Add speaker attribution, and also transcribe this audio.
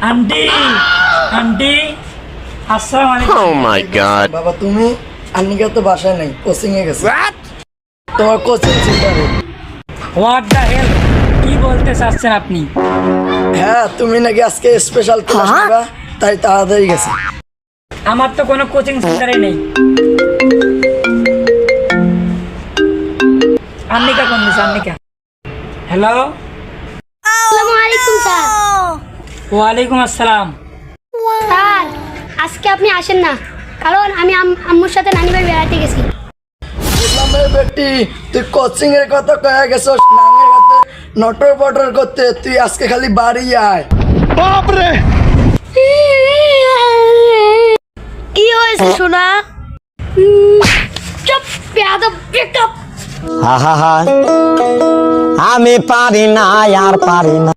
Speaker 1: Aunty aunty আসসালামু আলাইকুম।
Speaker 2: Oh my god.
Speaker 3: বাবা তুমি আন্নিকা তো বাসায় নাই, কোচিং এ গেছে। তোমার কোচিং সেন্টারে।
Speaker 1: হোয়াট দ্য হেল, কি বলতে চাচ্ছেন আপনি?
Speaker 3: হ্যাঁ তুমি নাকি আজকে স্পেশাল ক্লাস নিবা, তাই তাড়াতাড়ি গেছে।
Speaker 1: আমার তো কোনো কোচিং সেন্টারে নেই। আন্নিকা কোন দিছে? আন্নিকা হ্যালো।
Speaker 4: আসসালামু আলাইকুম স্যার।
Speaker 1: ওয়ালাইকুম আসসালাম।
Speaker 4: স্যার আজকে আপনি আসেন না, কারণ আমি আম্মুর সাথে নানি বাড়ি বেড়াতে গেছি।
Speaker 3: ইসলামের বেটি, তুই কোচিং এর কথা কয়ে গেছস নাঙ্গের হাতে নটর বটর করতে, তুই আজকে খালি বাড়ি আয়।
Speaker 4: কি হয়েছে সোনা? চুপ, বেয়াদব ব্রেকআপ।
Speaker 5: আমি পারি না আর পারি না।